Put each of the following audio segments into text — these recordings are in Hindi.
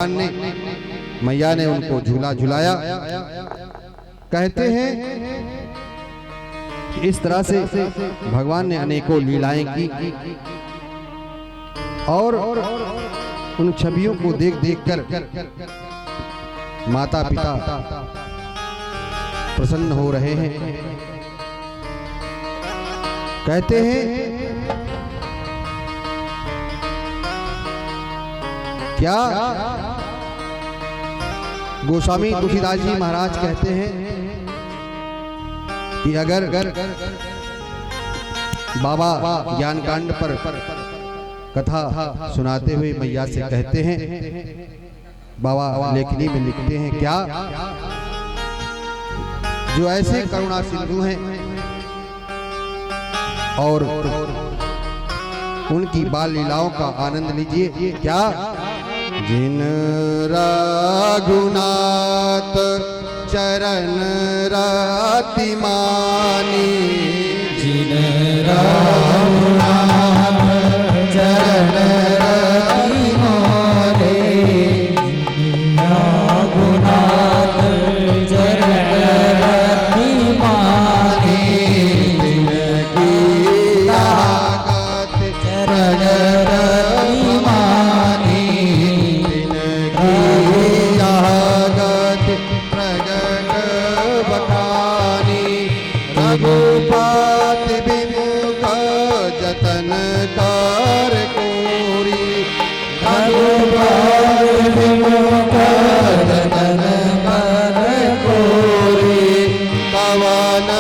ने मैया ने उनको झूला झुलाया। कहते हैं इस तरह से भगवान ने अनेकों लीलाएं की और उन छवियों को देख देख कर माता पिता प्रसन्न हो रहे हैं। कहते हैं क्या गोस्वामी तुलसीदास जी महाराज कहते हैं कि अगर बाबा ज्ञान कांड पर कथा सुनाते हुए मैया से कहते हैं, बाबा लेखनी में लिखते हैं क्या जो ऐसे करुणा सिंधु हैं और उनकी बाल लीलाओं का आनंद लीजिए। क्या जिन रघुनाथ चरण रति मानी, जिन रघुनाथ चरण रति मानी, रघुनाथ चरण रति मानी, जिनकी लागत चरण रति मानी, रघुपति विमुख जतन कर कोरी, रघुपति विमुख जतन कर कोरी, कवन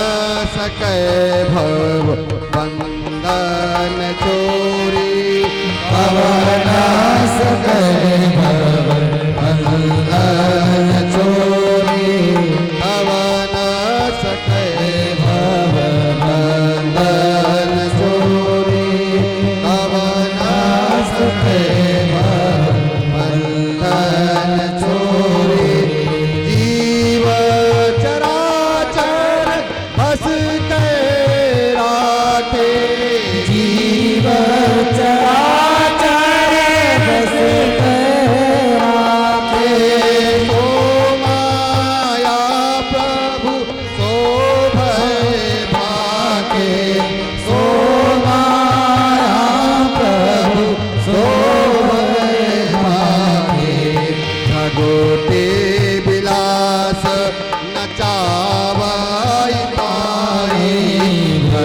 सकै भव बंधन चोरी, कवन सकै भव बंधन चोरी, कवन सकै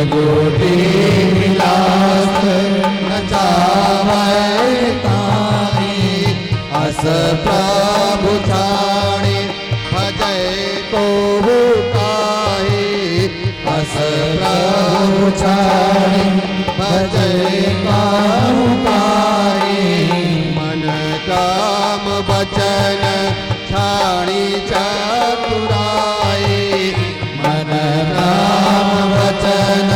गोटी विलास नचावै तारी, अस प्रभु छाणी भजय को काहे, अस प्रभु छाणी भजय काहु काहे, मन काम वचन छाणी चतुराई, मन काम वचन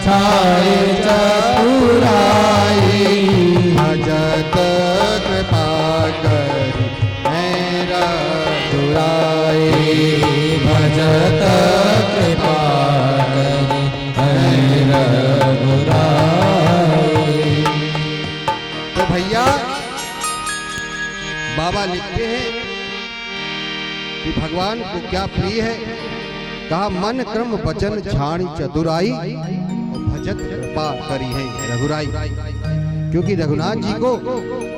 छाई चतुराई, भजत कृपा करी मेरा दुराई, भजत कृपा करी मेरा दुराई। तो भैया बाबा लिखते हैं कि भगवान को क्या प्रिय है। कहा मन क्रम वचन छाणी चतुराई, भजत कृपा करी है रघुराई। क्योंकि रघुनाथ जी को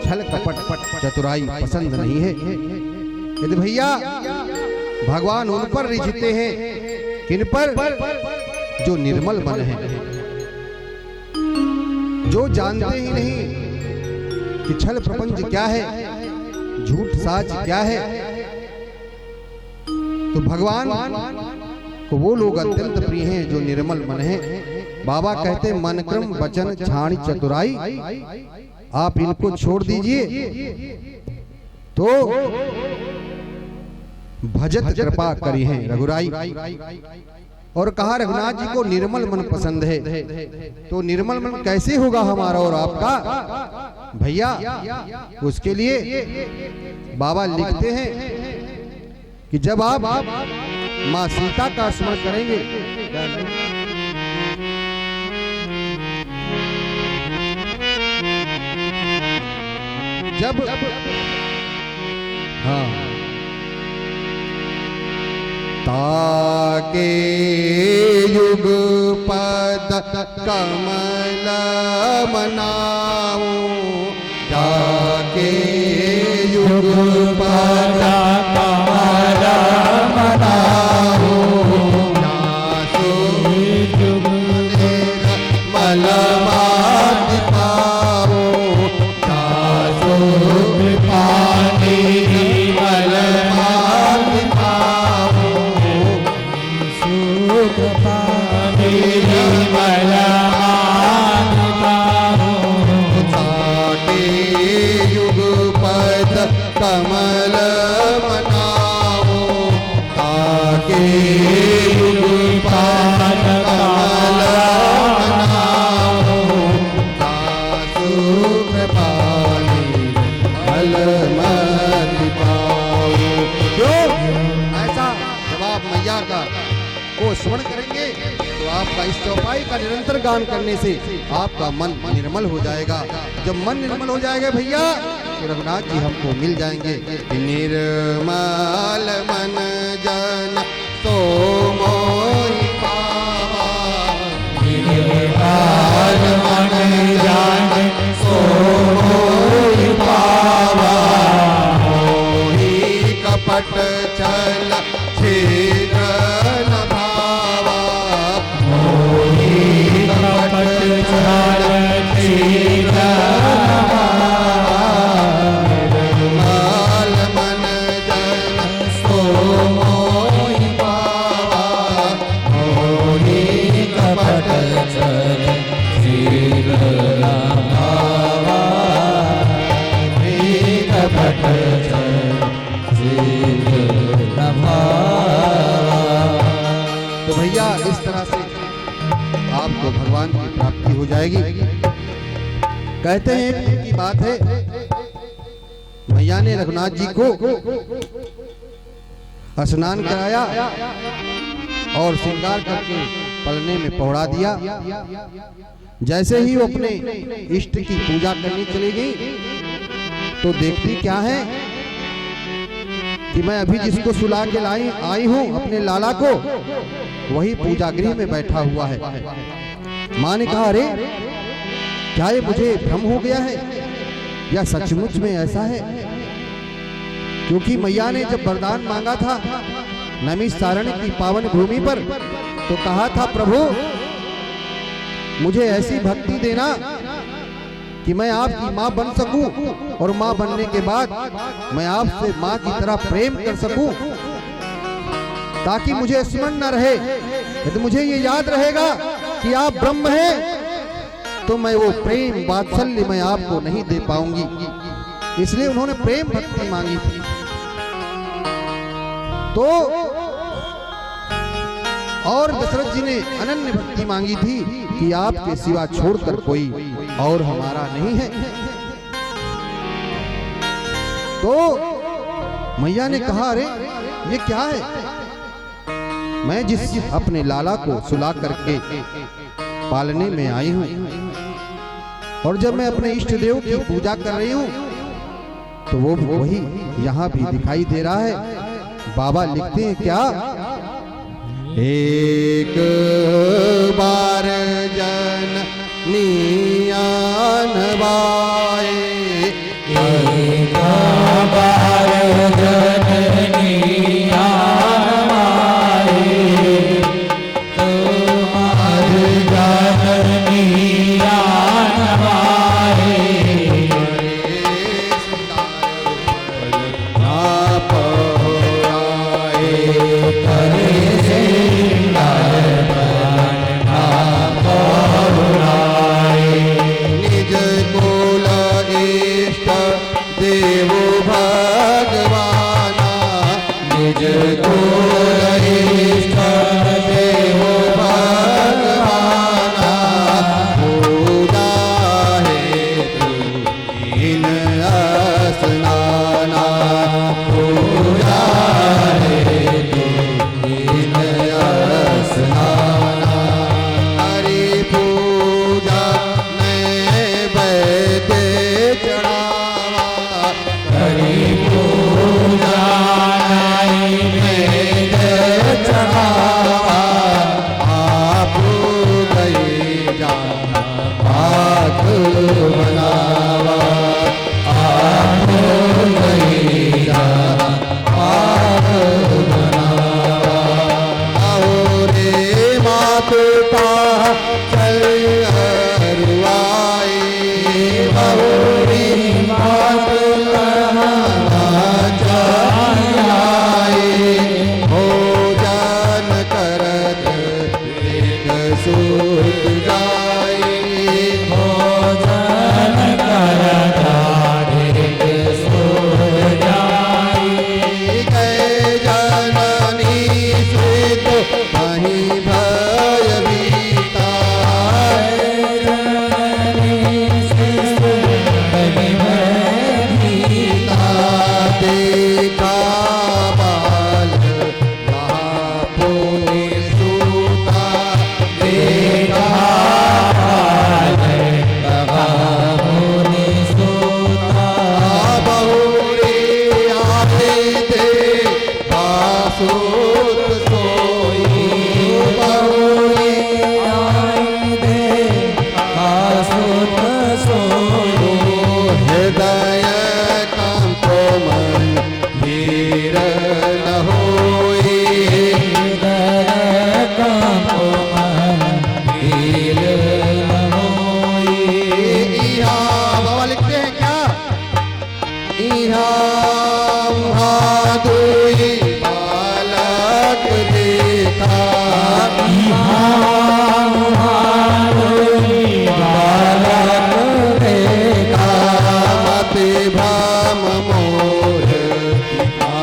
छल कपट चतुराई पसंद नहीं है। यदि भैया भगवान उन पर रिझते हैं, किन पर? जो निर्मल मन है, जो जानते ही नहीं कि छल प्रपंच क्या है, झूठ साच क्या है। तो भगवान को वो लोग अत्यंत प्रिय हैं जो निर्मल मन है। बाबा कहते मन क्रम वचन छाणी चतुराई, आप इनको छोड़ दीजिए तो भजत कृपा करी है रघुराई। और कहा रघुनाथ जी को निर्मल मन पसंद है। तो निर्मल मन कैसे होगा हमारा और आपका भैया? उसके लिए बाबा लिखते हैं कि जब आप माँ सीता का स्मरण करेंगे, जब हाँ। ताके युग पद कमल मनाऊं, ताके युग पद कमल मनाऊं, नासो युग मलमात पाओ, नासो पानी मलमात पाओ, सुख पानी मलमान पाऊं, ताके युग पद कमल मनाओ, ताके युग पद कमल मनाओ, दासु कृपाली मलमल पाओ। क्यों ऐसा जब आप मैया का को स्मरण करेंगे तो आपका इस चौपाई का निरंतर गान करने से आपका मन निर्मल हो जाएगा। जब मन निर्मल हो जाएगा भैया तो रघुनाथ जी हमको मिल जाएंगे। निर्मल मन जन तो मोहि पावा, निर्मल मन जन सो मोहि पावा, मोहि कपट छल छेद न भावा, मोहि कपट छल छेद न भावा, निर्मल मन जन सो मोहि पावा, मोहि कपट छल छेद न भावा, मोहि कपट छल छेद न भावा। तो भैया इस तरह से आपको भगवान की प्राप्ति हो जाएगी। कहते हैं की बात है, मैया ने रघुनाथ जी को स्नान कराया और श्रृंगार करके पलने में पौड़ा दिया। जैसे ही वो अपने इष्ट की पूजा करने चली गई तो देखती क्या है कि मैं अभी जिसको सुला के आई हूं अपने लाला को, वही पूजा गृह में बैठा हुआ है। माँ ने कहा अरे क्या ये मुझे भ्रम हो गया है या सचमुच में ऐसा है? क्योंकि मैया ने जब वरदान मांगा था नैमिषारण्य की पावन भूमि पर तो कहा था प्रभु मुझे ऐसी भक्ति देना कि मैं आपकी माँ बन सकूं और माँ बनने के बाद मैं आपसे माँ की तरह प्रेम कर सकूं, ताकि मुझे स्मरण न रहे। यदि मुझे ये याद रहेगा कि आप ब्रह्म हैं तो मैं वो प्रेम वात्सल्य मैं आपको नहीं दे पाऊंगी। इसलिए उन्होंने प्रेम भक्ति मांगी थी। तो और दशरथ जी ने अनन्य भक्ति मांगी थी कि आपके सिवा छोड़कर कोई और हमारा नहीं है। तो मैया ने कहा अरे ये क्या है? मैं जिस अपने लाला को सुला करके पालने में आई हूं और जब मैं अपने इष्ट देव की पूजा कर रही हूं तो वो वही यहाँ भी दिखाई दे रहा है। बाबा लिखते हैं क्या, एक बार जन नियान बाए, एक बार जननी आए, तुम्हार जननी आए, आप आए करे निज कुल इष्ट देव भगवाना, निज कुल इष्ट देव भगवाना, पूजा हेतु इन स्नाना, पूजा हेतु इन स्नाना, हरि पूजा नैवेद्य चढ़ावा, हरि पूजा सूत सोई बहुरी आई देखा सुत सोई हृदय कंपो मन धीर न होई हृदय कंपो मन धीर न होई यहाँ बाबा लिखते हैं क्या यहाँ वहाँ दुई बालक देखा मति भ्रम मोर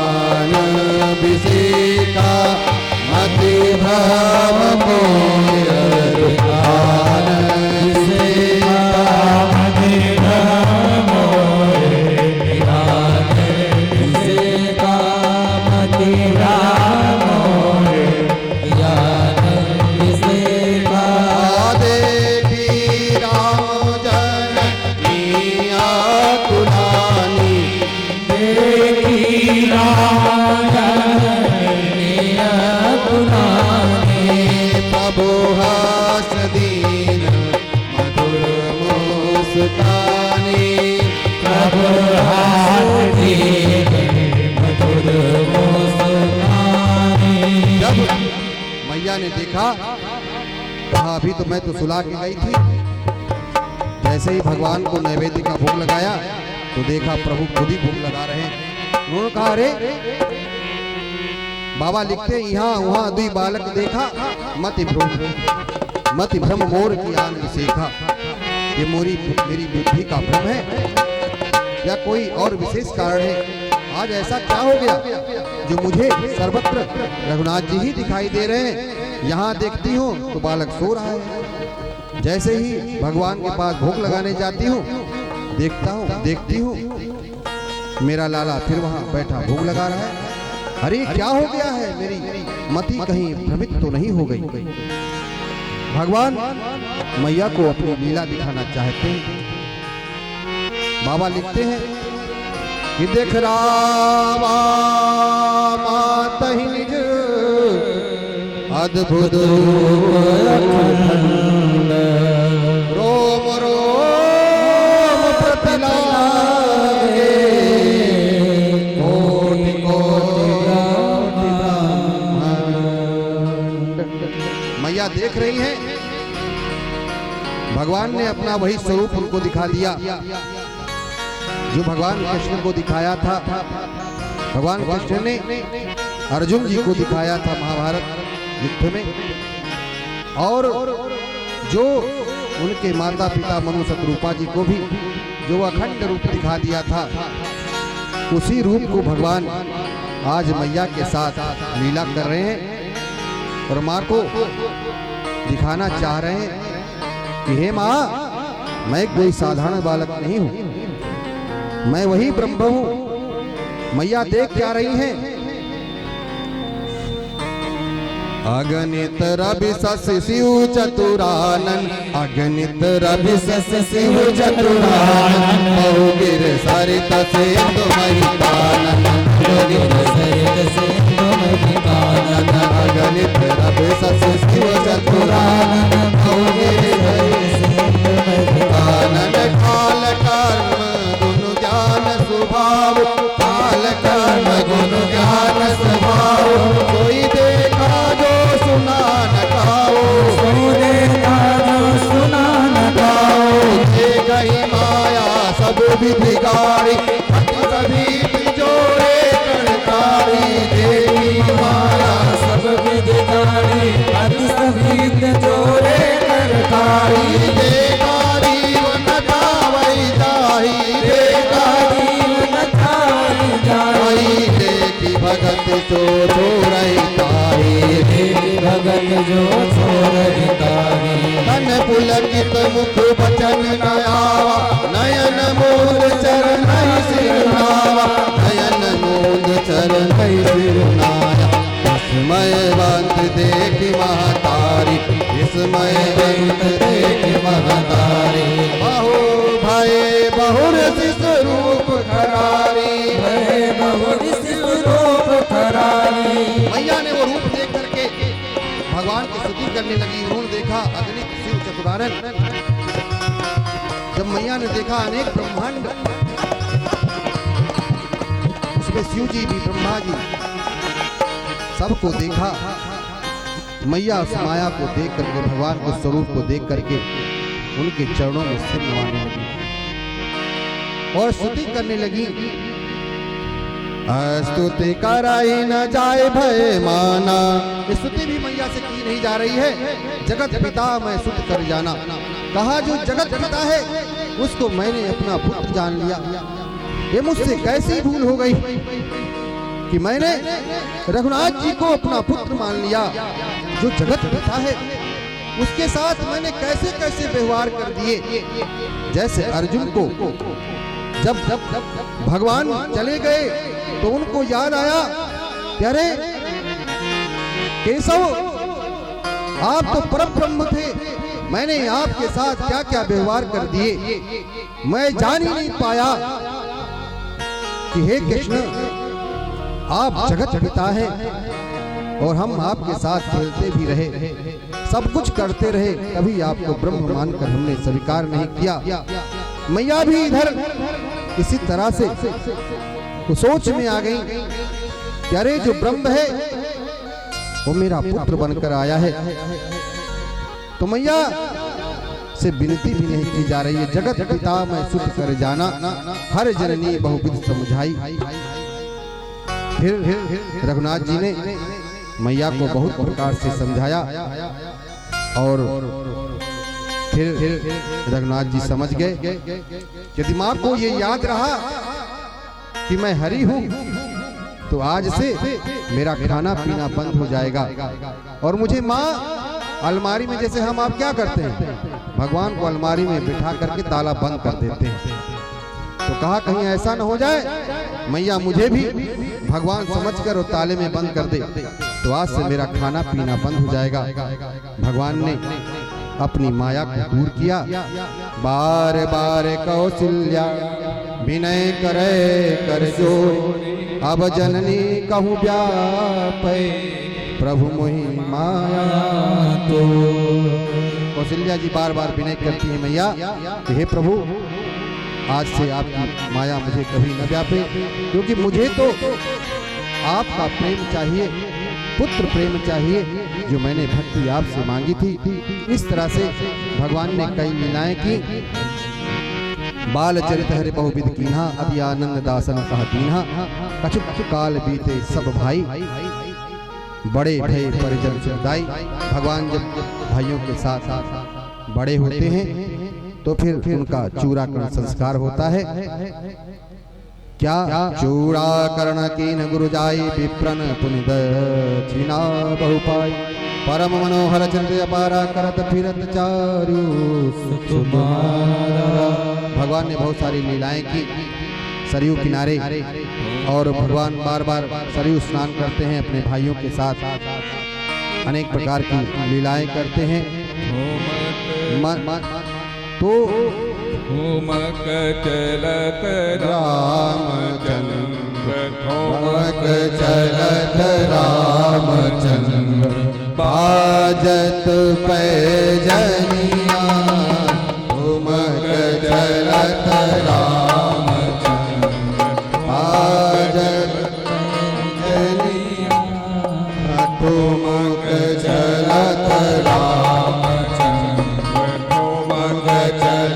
ध्यान विषेका मति भ्रम मोर ध्यान जब मैया ने देखा कहा अभी तो मैं तो सुला के गई थी। जैसे ही भगवान को नैवेद्य का भोग लगाया तो देखा प्रभु खुद ही भोग लगा रहे हैं। उन्होंने कहा अरे बाबा लिखते यहाँ वहाँ दुई बालक देखा मति भ्रम मोर की आन विसेखा। ये मेरी बुद्धि का भ्रम है या कोई और विशेष कारण है? आज ऐसा क्या हो गया जो मुझे सर्वत्र रघुनाथ जी ही दिखाई दे रहे हैं। यहाँ देखती हूँ तो बालक सो रहा है। जैसे ही भगवान के पास भोग लगाने जाती हूँ देखती हूँ मेरा लाला फिर वहाँ बैठा भोग लगा रहा है। अरे क्या हो गया है? मेरी मति कहीं भ्रमित तो नहीं हो गई? भगवान मैया को अपनी लीला दिखाना चाहते हैं। बाबा लिखते हैं कि देख रामा माता ही निज अद्भुत रोम रोम प्रतिलागे कोटि कोटि मैया देख रही हैं। भगवान ने अपना वही स्वरूप उनको दिखा दिया जो भगवान कृष्ण को दिखाया था। भगवान कृष्ण ने अर्जुन जी को दिखाया था महाभारत युद्ध में, और जो उनके माता पिता मनु शत्रुपा जी को भी जो अखंड रूप दिखा दिया था, उसी रूप को भगवान आज मैया के साथ लीला कर रहे हैं और माँ को दिखाना चाह रहे हैं कि हे माँ, मैं कोई साधारण बालक नहीं हूँ, मैं वही ब्रह्म हूँ। मैया देख क्या रही हैं? अगणित रवि शशि शिव चतुरानन, अगणित रवि शशि शिव चतुरानन, बहुगिर सरित सिंधु महितानन, बहुगिर सरित सिंधु महितानन, अगणित रवि शशि शिव चतुरानन, बहुगिर सरित सिंधु महितानन, काल कर्म गुण ज्ञान स्वभाव, काल कर्म गुण ज्ञान स्वभाव, कोई देखा जो सुना न गाओ, कोई देखा जो सुना न गाओ, ये गई माया सब विधि गाड़ी, सभी जोड़े करतारी, देवी माया सब विधि गाड़ी, सभी जोड़े करतारी, देखा जीवन गावई जाही, देखा जीवन गावई जाही, देखी भगत जो छोड़ई ताही, देखी भगत जो छोड़ई ताही, तन पुलकित मुख बचन न आवा, नयन मूल चरण सिरनावा, नयन मूल चरण सिरनाया, विस्मयवंत देखी महतारी, विस्मयवंत देखी महतारी, बहु भय बहुरसि स्वरूप खरारी, भय बहुरसि स्वरूप खरारी, करने लगी। उन्होंने देखा अगणित शिव चतुरानन। जब मैया ने देखा अनेक ब्रह्मांड, उसमें शिव जी भी, ब्रह्मा जी, सबको देखा। मैया उस माया को देख करके, भगवान के स्वरूप को देख करके उनके चरणों में सिर नवाने लगी और स्तुति करने लगी। स्तुति कराई न जाए भय माना। स्तुति भी मैया से की नहीं जा रही है। जगत पिता मैं सुत कर जाना। कहा जो जगत पिता है उसको मैंने अपना पुत्र जान लिया। ये मुझसे कैसी भूल हो गई कि मैंने रघुनाथ जी को अपना पुत्र मान लिया। जो जगत पिता है उसके साथ मैंने कैसे कैसे व्यवहार कर दिए। जैसे अर्जुन को जब भगवान चले गए तो उनको याद आया कि अरे केशव, आप तो परम ब्रह्म थे, मैंने आपके साथ क्या क्या व्यवहार कर दिए, मैं जान ही नहीं पाया कि हे कृष्ण, आप जगत पिता हैं और हम आपके साथ खेलते भी रहे, सब कुछ करते रहे, कभी आपको ब्रह्म मानकर हमने स्वीकार नहीं किया। मैया भी इधर इसी तरह से सोच में आ गई कि अरे जो ब्रह्म है वो मेरा पुत्र बनकर आया है। तो मैया से विनती भी नहीं की जा रही है। जगत पिता मैं सुत कर जाना, हर जननी बहुविध समझाई। फिर रघुनाथ जी ने मैया को बहुत प्रकार से समझाया और फिर रघुनाथ जी समझ गए। यदि माँ को ये याद रहा कि मैं हरि हूँ तो आज से मेरा खाना पीना बंद हो जाएगा और मुझे माँ अलमारी में, जैसे हम आप क्या करते हैं, भगवान को अलमारी में बिठा करके ताला बंद कर देते हैं। तो कहा कहीं ऐसा न हो जाए मैया मुझे भी भगवान समझकर और ताले में बंद कर दे, तो आज से मेरा खाना पीना बंद हो जाएगा। भगवान ने अपनी माया को दूर किया। बार बार कौशल्या विनय करे कर जोर, अब जननी कहूँ व्यापै प्रभु मोहि माया तो। कौशल्या जी बार बार विनय करती है मैया कि हे प्रभु, आज से आपकी माया मुझे कभी न व्यापे, क्योंकि मुझे तो आपका प्रेम चाहिए, पुत्र प्रेम चाहिए, जो मैंने भक्ति आपसे मांगी थी। इस तरह से भगवान ने कई लीलाएं की। बाल चरित हरि बहुविध कीन्हा, अति आनंद दासन कहा दीन्हा, कछुक काल बीते सब भाई, बड़े भय परिजन सुखदाई। भगवान जब भाइयों के साथ बड़े होते हैं तो फिर उनका चूड़ाकरण संस्कार होता है। क्या चूड़ाकरण कीन गुरु जाई, विप्रन पुनि दक्षिणा बहु पाई, परम मनोहर चरित अपारा, करत फिरत चारु सुकुमारा। भगवान ने बहुत सारी लीलाएं की सरयू किनारे, और भगवान बार बार सरयू स्नान करते हैं अपने भाइयों के साथ, अनेक प्रकार की लीलाएं करते हैं। तो होमक चलत रामचंद्र, होमक चलत रामचंद्र, बाजत पैजनिया, होमक चलत रामचंद्र, बाजत पैजनिया, होमक चलत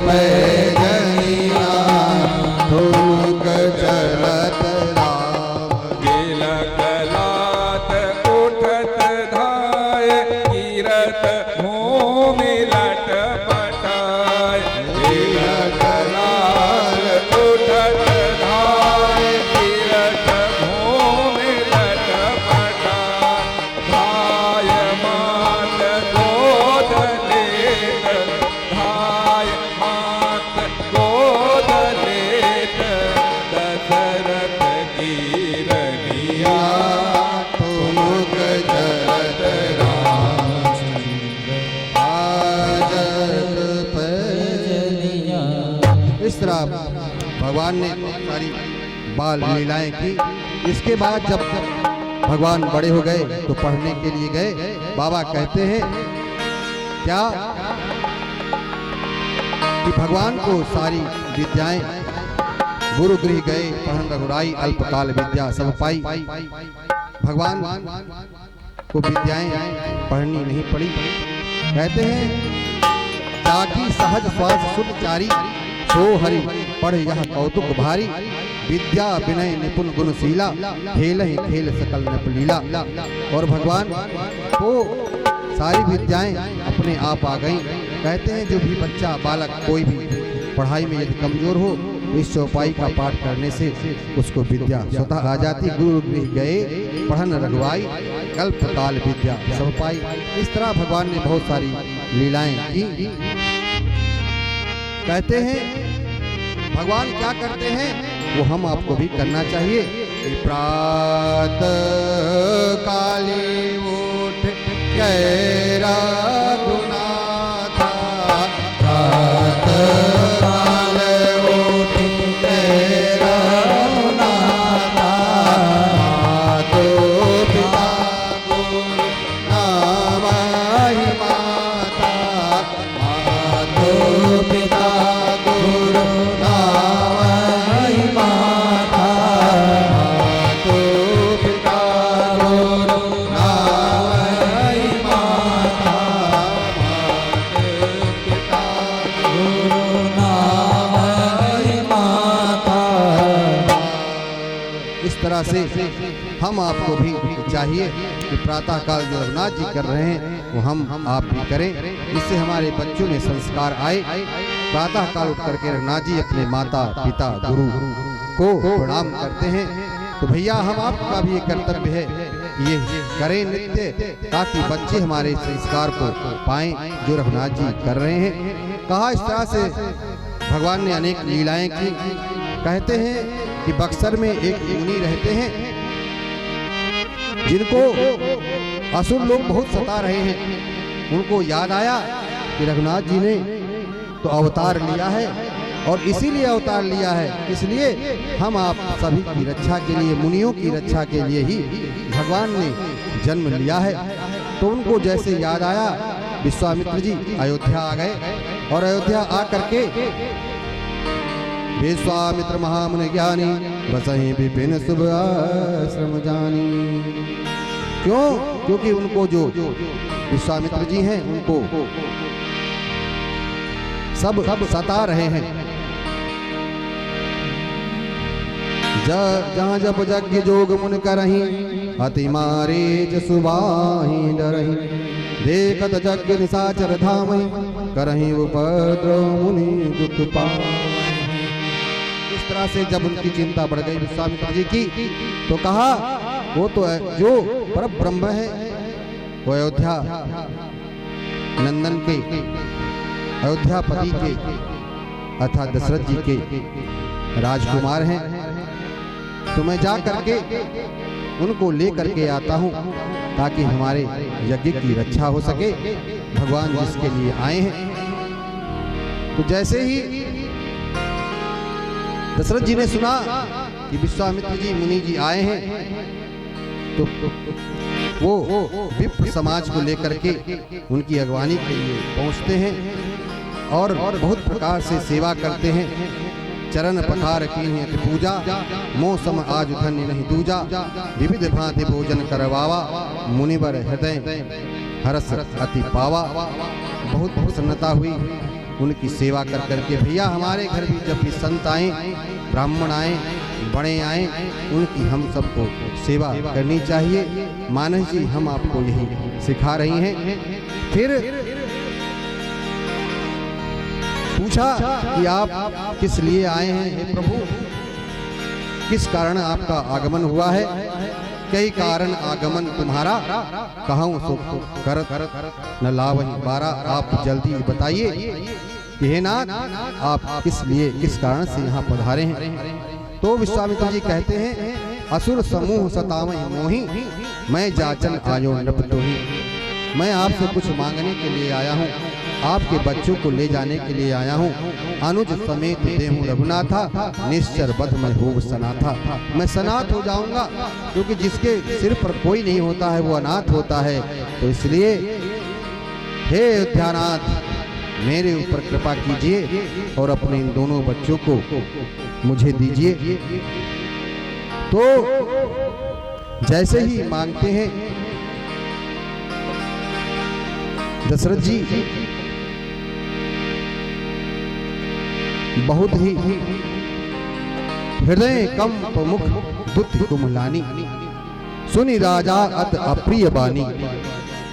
पैजनिया, ठुमक चलत राम। गेल कलात उठत धाय, कीरत मुँह मिलट पटाय। गेल कलात उठत धाय, कीरत मुँह मिलट पटाय। धाय मात गोद लेत, धाय मात गोद लेत, दशरथ की रनिया, ठुमक चलत रामचंद्र, बाजत पैजनिया। इस तरह भगवान ने सारी बाल लीलाएं की। इसके बाद जब भगवान बड़े हो गए तो पढ़ने के लिए गए। बाबा कहते हैं क्या कि भगवान को सारी विद्याएं गुरु गृह गए पढ़न रघुराई, अल्पकाल विद्या सब पाई। भगवान को विद्याएं पढ़नी नहीं पड़ी। कहते हैं जाकी सहज स्वास सुत चारी, सो हरि पढ़ यह कौतुक भारी। विद्या विनय निपुण गुणशीला, खेल ही खेल सकल नप लीला। और भगवान को सारी विद्याएं अपने आप आ गईं। कहते हैं जो भी बच्चा बालक कोई भी पढ़ाई में यदि कमजोर हो, इस चौपाई का पाठ करने से उसको विद्या स्वतः आ जाती। गुरु गृह गए पढ़न रघुराई, अल्पकाल विद्या सब पाई। इस तरह भगवान ने बहुत सारी लीलाएं की। कहते हैं भगवान क्या करते हैं वो हम आपको भी करना चाहिए। प्रातः काले उठ के रघुनाथा, प्रातः काले उठ के रघुनाथा। मातो पिता गुरु नामहि माता, मातो पिता गुरु नामहि माता। मातो पिता गुरु नामहि माता, मातो पिता गुरु नामहि माता। इस तरह से हम आपको भी चाहिए कि प्रातः काल जो रघुनाथ जी कर रहे हैं वो हम आप भी करें, जिससे हमारे बच्चों में संस्कार आए। प्रातः काल उठ करके रघुनाथ जी अपने माता पिता गुरु को प्रणाम करते हैं। तो भैया हम आपका भी ये कर्तव्य है ये करें नित्य, ताकि बच्चे हमारे संस्कार को पाएं जो रघुनाथ जी कर रहे हैं। कहा इस तरह से भगवान ने अनेक लीलाएं की। कहते हैं कि बक्सर में एक मुनि रहते हैं जिनको असुर लोग बहुत सता रहे हैं। उनको याद आया कि रघुनाथ जी ने तो अवतार लिया है, और इसीलिए अवतार लिया है, इसलिए हम आप सभी की रक्षा के लिए, मुनियों की रक्षा के लिए ही भगवान ने जन्म लिया है। तो उनको जैसे याद आया, विश्वामित्र जी अयोध्या आ गए और अयोध्या आ करके विश्वामित्र महामुनि ज्ञानी, बसहि विपिन शुभ आश्रम जानी। क्यों? क्योंकि उनको जो विश्वामित्र जी हैं उनको सब सता रहे हैं। जहाँ जब यज्ञ जोग मुन करही, अति मारे जसुबाही डरही। देखत यज्ञ निशाचर धामहि, करही उपद्रव मुनि दुख पावहि। इस तरह से जब उनकी चिंता बढ़ गई विश्वामित्र जी की, तो कहा वो तो जो पर ब्रह्म है, वो अयोध्या नंदन के, अयोध्यापति के अर्थात दशरथ जी के राजकुमार हैं। तो मैं जा करके उनको ले करके आता हूँ ताकि हमारे यज्ञ की रक्षा हो सके, भगवान जिसके लिए आए हैं। तो जैसे ही दशरथ जी ने सुना कि विश्वामित्र जी मुनि जी आए हैं, तो वो विप्र समाज को लेकर के उनकी अगवानी के लिए पहुंचते हैं और बहुत प्रकार से सेवा करते हैं। चरण पठार की पूजा, मौसम आज धन्य नहीं दूजा। विविध भांति भोजन करवावा, मुनिवर हृदय हरस अति पावा। बहुत प्रसन्नता हुई उनकी सेवा कर करके। भैया हमारे घर भी जब भी संत आए, ब्राह्मण आए, बड़े आए, उनकी हम सबको सेवा करनी चाहिए। मानस जी हम आपको यही सिखा रही हैं। फिर पूछा कि आप किस लिए आए हैं हे प्रभु, किस कारण आपका आगमन हुआ है? कई कारण आगमन तुम्हारा, कहूँ सो करत न लावहि बारा। आप जल्दी बताइए कि हे नाथ आप किस लिए, किस कारण से यहाँ पधारे हैं? तो विश्वामित्र जी कहते हैं, असुर समूह सतावहि मोहि, मैं जाचन आयो नृप तोहि। मैं आपसे कुछ मांगने के लिए आया हूँ आपके बच्चों को ले जाने के लिए आया हूँ। अनुज समेत देहूँ रघुनाथा, निश्चर बध में होव सनाथा। मैं सनाथ हो जाऊंगा, क्योंकि जिसके सिर पर कोई नहीं होता है वो अनाथ होता है। तो इसलिए हे अयोध्यानाथ, मेरे ऊपर कृपा कीजिए और अपने इन दोनों बच्चों को मुझे दीजिए। तो जैसे ही मांगते हैं दशरथ जी बहुत ही हृदय कंप मुख दुत कुमलानी, सुनी राजा अत अप्रिय बानी।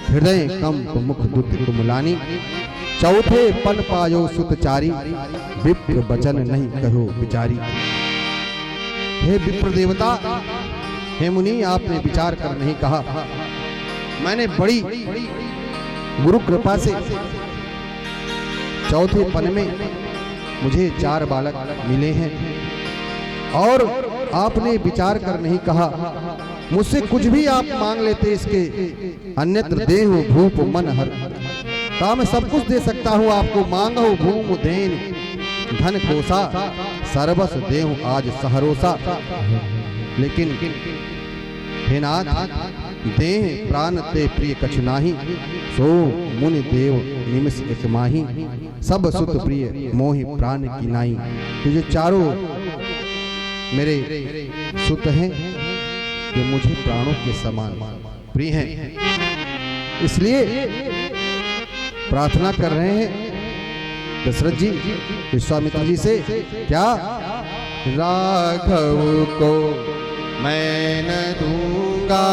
हृदय कंप मुख दुत कुमलानी, चौथे पन पायो सुतचारी। विप्र वचन नहीं कहो विचारी। हे विप्र देवता, हे मुनि, आपने विचार कर नहीं कहा। मैंने बड़ी गुरु कृपा से चौथे पन में मुझे 4 बालक मिले हैं और आपने विचार कर नहीं कहा। मुझसे कुछ भी आप मांग लेते इसके अन्यत्र देहु भूप मन हर। कहा मैं सब कुछ दे सकता हूँ आपको। मांगो भूम देन धन कोसा, सर्वस देहु आज सहरोसा। लेकिन हे नाथ, देह प्राण ते प्रिय कछु नाही। सो मुनि देव निमिष एक माही, सब सुत प्रिय मोहि प्राण की नाई। तो जो चारों मेरे सुत हैं ये मुझे प्राणों के समान प्रिय हैं। इसलिए प्रार्थना कर रहे हैं दशरथ जी विश्वामित्र जी से, क्या राघव को मैं न दूंगा,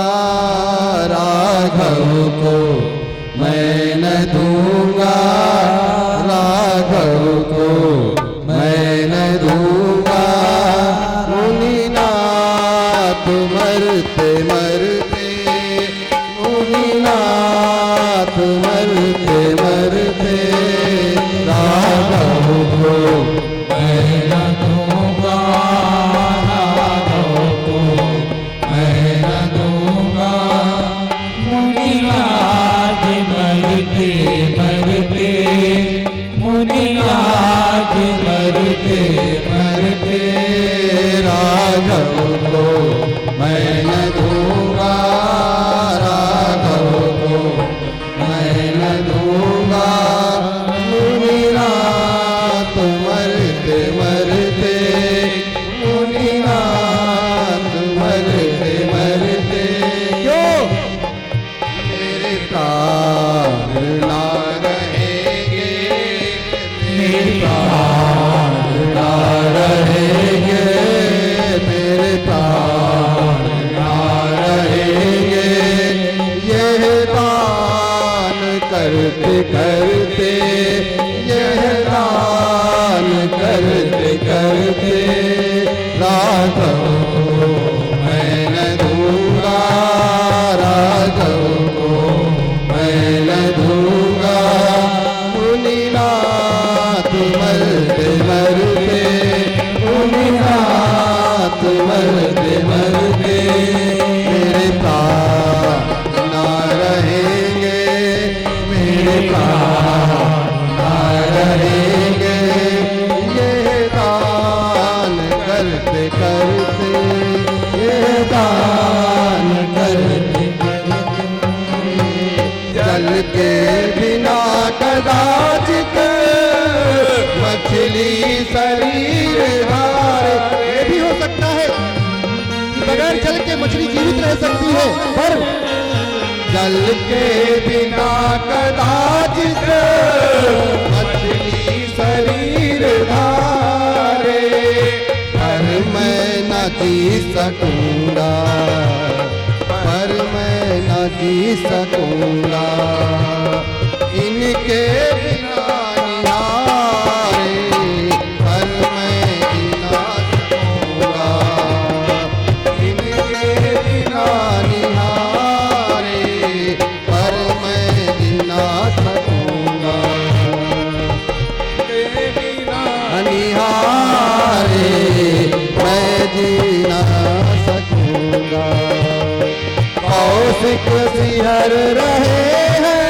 राघव को मैं न दूंगा, राघव को मैं न दूंगा। मुनिनाथ मरते मरते, मुनिनाथ मरते मरते, राघव को मैं न दूंगा, राघव को मैं न दूंगा। मुनिनाथ मरते मरते, मुनिनाथ मरते मरते, राघव को मैं न दूंगा, राघव को मैं न दूंगा। मुनिनाथ मरते मरते, मुनिनाथ मरते मरते, क्यों मेरे प्राण ना रहेंगे, मेरे प्राण ना रहेंगे, मेरे प्राण ना रहेंगे। यह दान करते करते, यह दान करते करते, राघव को मैं न दूंगा, राघव को मैं न दूंगा। मुनिनाथ मरते मरते, मुनिनाथ मरते मरते, मेरे प्राण ना रहेंगे, मेरे प्राण ना रहेंगे। ये दान करते करते, ये दान करते करते, जल के बिना कदाचित मछली शरीर हारे। ये भी हो सकता है बगैर जल के मछली जीवित रह सकती है, पर जल के बिना कदाचित मछली शरीर धारे। पर मैं न जी सकूंगा, पर मैं न जी सकूंगा इनके बिना निहारे। पर मैं जी ना सकूंगा इनके बिना निहारे, पर मैं जी ना सकूंगा निहारे, मैं जी ना सकूंगा। कौशिक सिहर रहे हैं,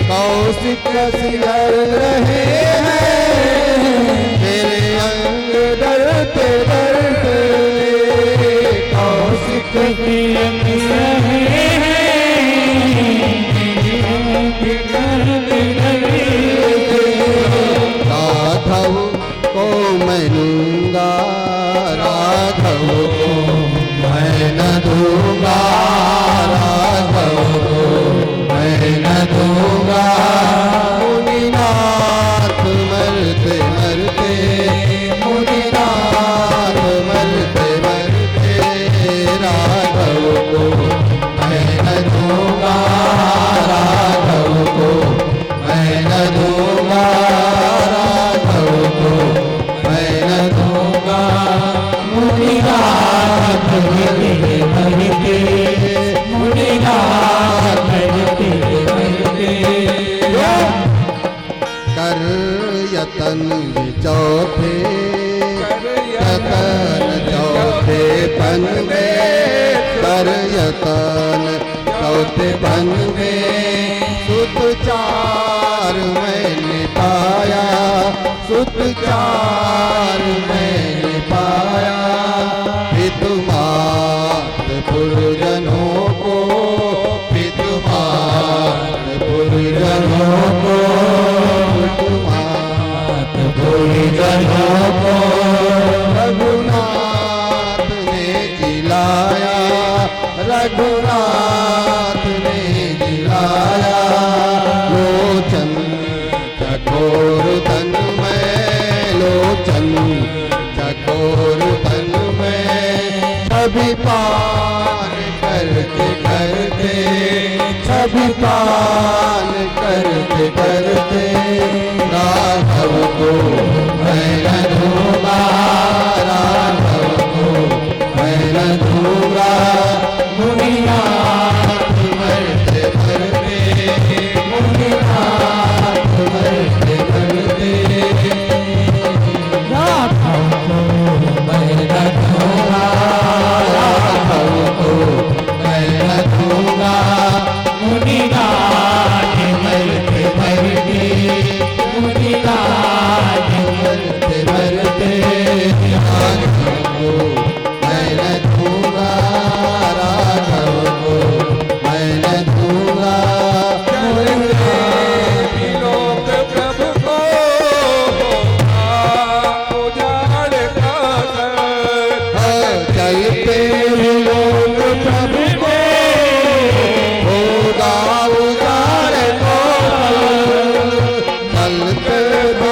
कौशिक कसियर रहे हैं मेरे अंग डरते डरते कौशिक के अंग रहे राघव को मैं दूंगा राघव को मैं न दूंगा राघव को मैं न दूंगा मुनिनाथ मरते मरते मुनिनाथ मरते मरते राघव को मैं न दूंगा राघव को मैं न दूंगा राघव को मैं न दूंगा मुनिनाथ मरते मरते मुनिनाथ मरते मरते कर यतन चौथे यतन चौथे पन में कर यतन चौथे पन में सुत चार मैंने पाया सुत चार मैंने पाया पितुमात पुरजनों को पितुमात पुरजनों को पितुमात पुरजनों को रघुनाथ ने जिलाया रघुनाथ ने जिलाया लोचन चकोर तन में लोचन चकोर तन में सभी पान करते करते सभी पान करते करते राघव को मैं न दूंगा राघव को मैं न दूंगा मुनिनाथ मरते मरते मुनिनाथ मरते मरते राघव को मैं न दूंगा राघव को मैं न दूंगा मुनिनाथ मरते मरते मुनिनाथ मरते मरते राघव को मैं न दूंगा राघव को मैं न दूंगा लोक प्रभु को उजाड़ कर चलते लोग प्रभु को होगा उजाड़ को चलते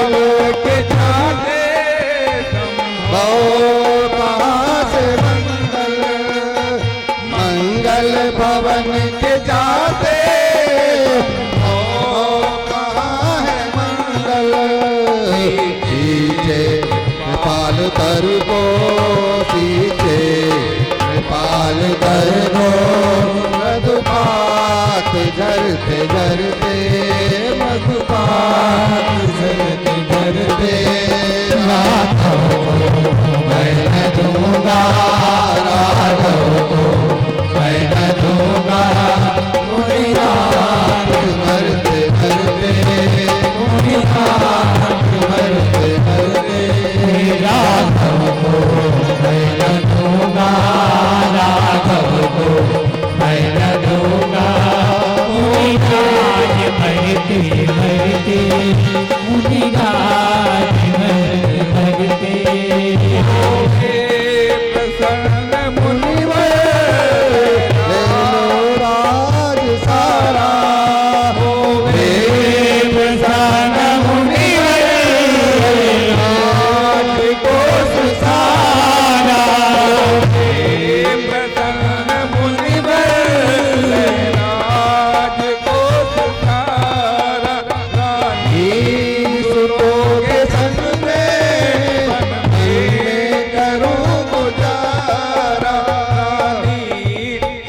लोग जाते बहु कहाँ से मंगल मंगल भवन के जाते ओ कहाँ है मंगल पीछे कृपाल तर को पीछे कृपाल तर को मधुपात झरते झरते मधुपात झरते झरते राघव को मैं न दूंगा राघव को मैं न दूंगा मुनिनाथ मरते मरते मुनिनाथ मरते मरते राघव को मैं न दूंगा राघव को मैं न दूंगा मुनिनाथ मरते मरते मुनिनाथ मरते मरते प्रसन्न मुनिवर ले लो राज सारा हे प्रसन्न मुनिवर राज को सारा प्रसन्न मुनिवर राज को सुधारा ही सुतों के संग में मैं करूं गुजारा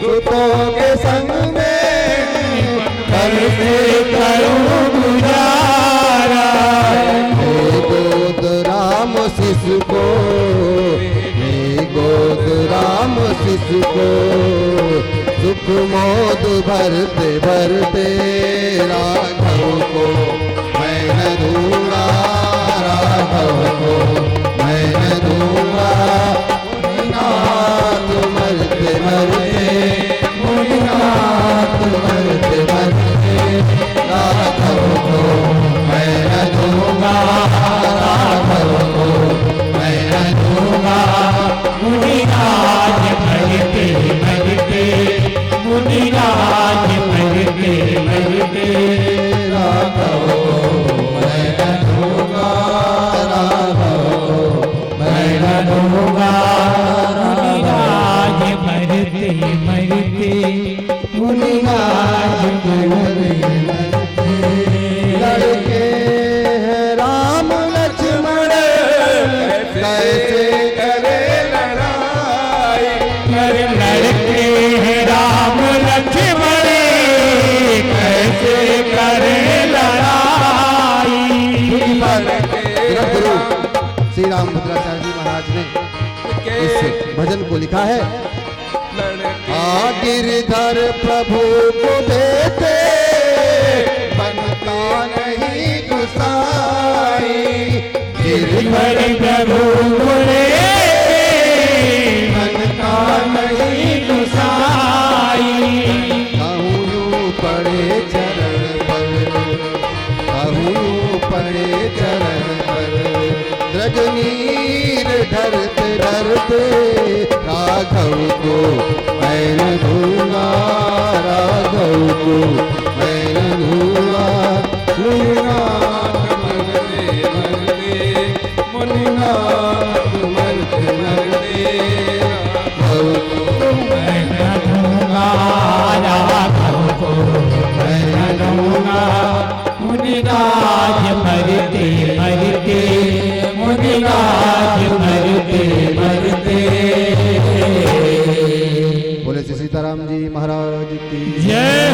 सुतों के संग में करते करूं गुजारा गोद राम शिशु को गोद राम राम शिशु को सुख मोद भरते भरते राघव को मैं न दूंगा, राघव को मैं न दूंगा। मुनिनाथ मरते मरते, मुनिनाथ मरते मरते राघव को मैं न दूंगा, राघव को मैं न दूंगा। मुनिराज मरते मरते, मुनिराज मरते मरते राघव को मैं न दूंगा, राघव को मैं न दूंगा। मुनिराज मरते मरते, मुनिराज मरते मरते। लड़के हैं राम लक्ष्मण कैसे करे लड़ाई, लड़के हैं राम लक्ष्मण कैसे करे लड़ाई। गुरु श्री रामभद्राचार्य जी महाराज ने इस भजन को लिखा है। गिरधर प्रभु को देते बनता नहीं गुसाई, गिरधर प्रभु बोले बनता नहीं गुसाई। कहूँ यूं पड़े चरण पर, कहूँ यूं पड़े चरण पर, रजनीर ढरते ढरते राघव को मैं न दूंगा, राघव को मैं न दूंगा। मुनिनाथ मरते मरते, मुनिनाथ मरते मरते राघव को मैं न दूंगा, राघव को मैं न दूंगा। मुनिराज मरते मरते, मुनिराज मरते मरते। बोले श्री सीताराम जी महाराज की जय।